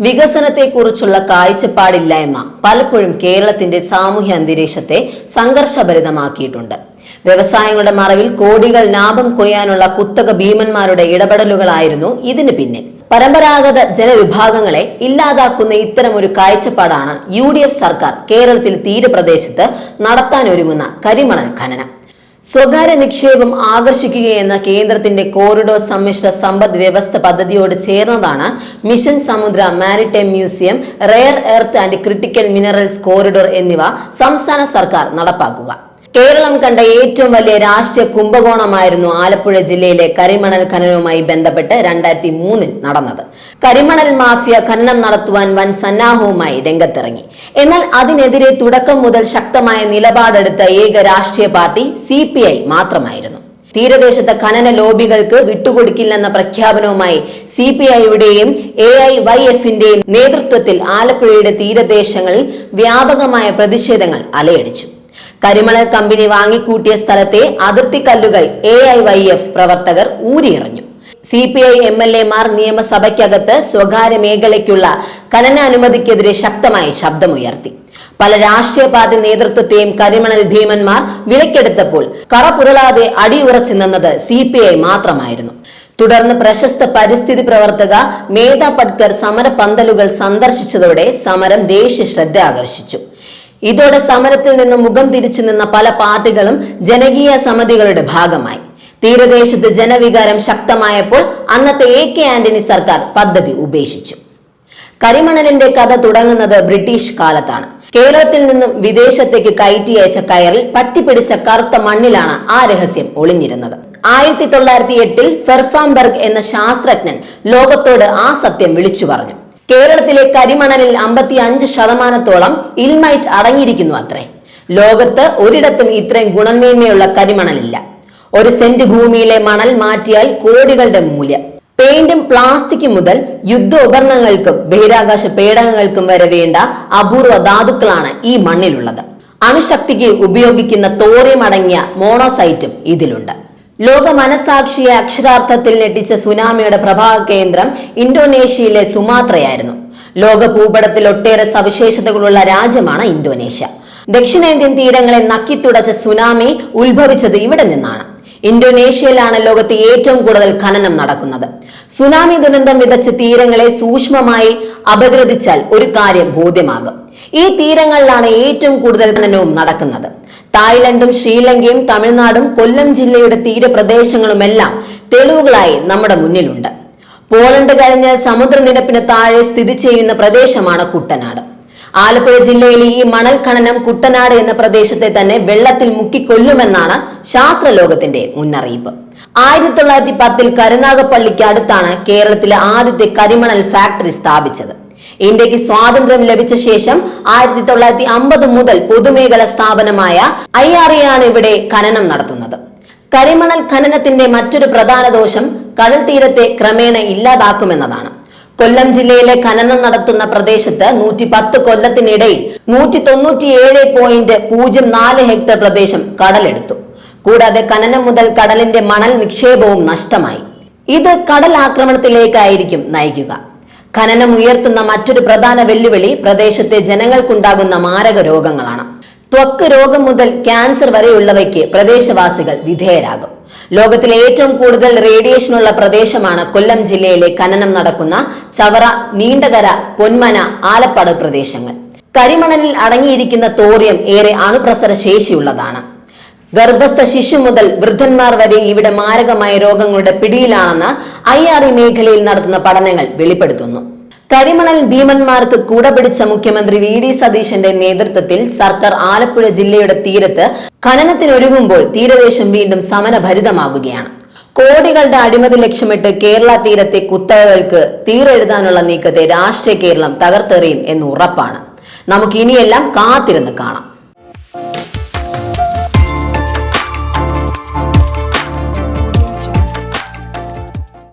വികസനത്തെക്കുറിച്ചുള്ള കാഴ്ചപ്പാടില്ലായ്മ പലപ്പോഴും കേരളത്തിന്റെ സാമൂഹ്യ അന്തരീക്ഷത്തെ സംഘർഷഭരിതമാക്കിയിട്ടുണ്ട്. വ്യവസായങ്ങളുടെ മറവിൽ കോടികൾ ലാഭം കൊയ്യാനുള്ള കുത്തക ഭീമന്മാരുടെ ഇടപെടലുകളായിരുന്നു ഇതിന് പിന്നിൽ. പരമ്പരാഗത ജനവിഭാഗങ്ങളെ ഇല്ലാതാക്കുന്ന ഇത്തരം ഒരു കാഴ്ചപ്പാടാണ് UDF സർക്കാർ കേരളത്തിൽ തീരപ്രദേശത്ത് നടത്താനൊരുങ്ങുന്ന കരിമണൽ ഖനനം. സ്വകാര്യ നിക്ഷേപം ആകർഷിക്കുകയെന്ന കേന്ദ്രത്തിന്റെ കോറിഡോർ സമ്മിശ്ര സമ്പദ് വ്യവസ്ഥ പദ്ധതിയോട് ചേർന്നതാണ് മിഷൻ സമുദ്ര maritime museum, rare earth and critical minerals corridor എന്നിവ സംസ്ഥാന സർക്കാർ നടപ്പാക്കുക. കേരളം കണ്ട ഏറ്റവും വലിയ രാഷ്ട്രീയ കുംഭകോണമായിരുന്നു ആലപ്പുഴ ജില്ലയിലെ കരിമണൽ ഖനനവുമായി ബന്ധപ്പെട്ട് 2003 നടന്നത്. കരിമണൽ മാഫിയ ഖനനം നടത്തുവാൻ വൻ സന്നാഹവുമായി രംഗത്തിറങ്ങി. എന്നാൽ അതിനെതിരെ തുടക്കം മുതൽ ശക്തമായ നിലപാടെടുത്ത ഏക രാഷ്ട്രീയ പാർട്ടി CPI മാത്രമായിരുന്നു. തീരദേശത്തെ ഖനന ലോബികൾക്ക് വിട്ടുകൊടുക്കില്ലെന്ന പ്രഖ്യാപനവുമായി CPIയുടെയും AIYFന്റെയും നേതൃത്വത്തിൽ ആലപ്പുഴയുടെ തീരദേശങ്ങളിൽ വ്യാപകമായ പ്രതിഷേധങ്ങൾ അലയടിച്ചു. കരിമണൽ കമ്പനി വാങ്ങിക്കൂട്ടിയ സ്ഥലത്തെ അതിർത്തി കല്ലുകൾ AIYF പ്രവർത്തകർ ഊരിയെറിഞ്ഞു. CPI MLAമാർ നിയമസഭയ്ക്കകത്ത് സ്വകാര്യ മേഖലയ്ക്കുള്ള ഖനനാനുമതിക്കെതിരെ ശക്തമായി ശബ്ദമുയർത്തി. പല രാഷ്ട്രീയ പാർട്ടി നേതൃത്വത്തെയും കരിമണൽ ഭീമന്മാർ വിലക്കെടുത്തപ്പോൾ കറപുരളാതെ അടിയുറച്ചു നിന്നത് CPI മാത്രമായിരുന്നു. തുടർന്ന് പ്രശസ്ത പരിസ്ഥിതി പ്രവർത്തക മേധാ പട്കർ സമര പന്തലുകൾ സന്ദർശിച്ചതോടെ സമരം ദേശീയ ശ്രദ്ധ ആകർഷിച്ചു. ഇതോടെ സമരത്തിൽ നിന്ന് മുഖം തിരിച്ചു നിന്ന പല പാർട്ടികളും ജനകീയ സമിതികളുടെ ഭാഗമായി. തീരദേശത്ത് ജനവികാരം ശക്തമായപ്പോൾ അന്നത്തെ AK ആന്റണി സർക്കാർ പദ്ധതി ഉപേക്ഷിച്ചു. കരിമണലിന്റെ കഥ തുടങ്ങുന്നത് ബ്രിട്ടീഷ് കാലത്താണ്. കേരളത്തിൽ നിന്നും വിദേശത്തേക്ക് കയറ്റി അയച്ച കയറിൽ പറ്റിപ്പിടിച്ച കറുത്ത മണ്ണിലാണ് ആ രഹസ്യം ഒളിഞ്ഞിരുന്നത്. 1908 ഫെർഫാംബെർഗ് എന്ന ശാസ്ത്രജ്ഞൻ ലോകത്തോട് ആ സത്യം വിളിച്ചു പറഞ്ഞു. കേരളത്തിലെ കരിമണലിൽ 55% ഇൽമൈറ്റ് അടങ്ങിയിരിക്കുന്നു അത്രേ. ലോകത്ത് ഒരിടത്തും ഇത്രയും ഗുണമേന്മയുള്ള കരിമണലില്ല. 1 സെന്റ് ഭൂമിയിലെ മണൽ മാറ്റിയാൽ കോടികളുടെ മൂല്യം. പെയിന്റും പ്ലാസ്റ്റിക്കും മുതൽ യുദ്ധോപകരണങ്ങൾക്കും ബഹിരാകാശ പേടകങ്ങൾക്കും വരെ വേണ്ട അപൂർവ ധാതുക്കളാണ് ഈ മണ്ണിലുള്ളത്. അണുശക്തിക്ക് ഉപയോഗിക്കുന്ന തോറിയം അടങ്ങിയ മോണോസൈറ്റും ഇതിലുണ്ട്. ലോക മനസാക്ഷിയെ അക്ഷരാർത്ഥത്തിൽ ഞെട്ടിച്ച സുനാമിയുടെ പ്രഭാവ കേന്ദ്രം ഇന്തോനേഷ്യയിലെ സുമാത്രയായിരുന്നു. ലോക ഭൂപടത്തിൽ ഒട്ടേറെ സവിശേഷതകളുള്ള രാജ്യമാണ് ഇന്തോനേഷ്യ. ദക്ഷിണേന്ത്യൻ തീരങ്ങളെ നക്കിത്തുടച്ച സുനാമി ഉത്ഭവിച്ചത് ഇവിടെ നിന്നാണ്. ഇന്തോനേഷ്യയിലാണ് ലോകത്തെ ഏറ്റവും കൂടുതൽ ഖനനം നടക്കുന്നത്. സുനാമി ദുരന്തം വിതച്ച തീരങ്ങളെ സൂക്ഷ്മമായി അപഗ്രഥിച്ചാൽ ഒരു കാര്യം ബോധ്യമാകും: ഈ തീരങ്ങളിലാണ് ഏറ്റവും കൂടുതൽ ഖനനവും നടക്കുന്നത്. തായ്ലൻഡും ശ്രീലങ്കയും തമിഴ്നാടും കൊല്ലം ജില്ലയുടെ തീരപ്രദേശങ്ങളുമെല്ലാം തെളിവുകളായി നമ്മുടെ മുന്നിലുണ്ട്. പോളണ്ട് കഴിഞ്ഞാൽ സമുദ്രനിരപ്പിന് താഴെ സ്ഥിതി ചെയ്യുന്ന പ്രദേശമാണ് കുട്ടനാട്. ആലപ്പുഴ ജില്ലയിലെ ഈ മണൽ ഖനനം കുട്ടനാട് എന്ന പ്രദേശത്തെ തന്നെ വെള്ളത്തിൽ മുക്കിക്കൊല്ലുമെന്നാണ് ശാസ്ത്രലോകത്തിന്റെ മുന്നറിയിപ്പ്. 1910 കരുനാഗപ്പള്ളിക്ക് അടുത്താണ് കേരളത്തിലെ ആദ്യത്തെ കരിമണൽ ഫാക്ടറി സ്ഥാപിച്ചത്. ഇന്ത്യക്ക് സ്വാതന്ത്ര്യം ലഭിച്ച ശേഷം 1950 മുതൽ പൊതുമേഖലാ സ്ഥാപനമായ IRA ആണ് ഇവിടെ ഖനനം നടത്തുന്നത്. കരിമണൽ ഖനനത്തിന്റെ മറ്റൊരു പ്രധാന ദോഷം കടൽ തീരത്തെ ക്രമേണ ഇല്ലാതാക്കുമെന്നതാണ്. കൊല്ലം ജില്ലയിലെ ഖനനം നടത്തുന്ന പ്രദേശത്ത് 110 കൊല്ലത്തിനിടയിൽ 197.04 ഹെക്ടർ പ്രദേശം കടലെടുത്തു. കൂടാതെ ഖനനം മുതൽ കടലിന്റെ മണൽ നിക്ഷേപവും നഷ്ടമായി. ഇത് കടൽ ആക്രമണത്തിലേക്കായിരിക്കും നയിക്കുക. ഖനനം ഉയർത്തുന്ന മറ്റൊരു പ്രധാന വെല്ലുവിളി പ്രദേശത്തെ ജനങ്ങൾക്കുണ്ടാകുന്ന മാരക രോഗങ്ങളാണ്. ത്വക്ക് രോഗം മുതൽ ക്യാൻസർ വരെയുള്ളവയ്ക്ക് പ്രദേശവാസികൾ വിധേയരാകും. ലോകത്തിലെ ഏറ്റവും കൂടുതൽ റേഡിയേഷനുള്ള പ്രദേശമാണ് കൊല്ലം ജില്ലയിലെ ഖനനം നടക്കുന്ന ചവറ, നീണ്ടകര, പൊന്മന, ആലപ്പാട് പ്രദേശങ്ങൾ. കരിമണലിൽ അടങ്ങിയിരിക്കുന്ന തോറിയം ഏറെ അണുപ്രസര ശേഷിയുള്ളതാണ്. ഗർഭസ്ഥ ശിശു മുതൽ വൃദ്ധന്മാർ വരെ ഇവിടെ മാരകമായ രോഗങ്ങളുടെ പിടിയിലാണെന്ന് IRA മേഖലയിൽ നടത്തുന്ന പഠനങ്ങൾ വെളിപ്പെടുത്തുന്നു. കരിമണൽ ഭീമന്മാർക്ക് കൂടപിടിച്ച മുഖ്യമന്ത്രി VD സതീശന്റെ നേതൃത്വത്തിൽ സർക്കാർ ആലപ്പുഴ ജില്ലയുടെ തീരത്ത് ഖനനത്തിനൊരുങ്ങുമ്പോൾ തീരദേശം വീണ്ടും സമരഭരിതമാകുകയാണ്. കോടികളുടെ അഴിമതി ലക്ഷ്യമിട്ട് കേരള തീരത്തെ കുത്തകകൾക്ക് തീരെഴുതാനുള്ള നീക്കത്തെ രാഷ്ട്രീയ കേരളം തകർത്തെറിയും എന്ന് ഉറപ്പാണ്. നമുക്ക് ഇനിയെല്ലാം കാത്തിരുന്ന് കാണാം.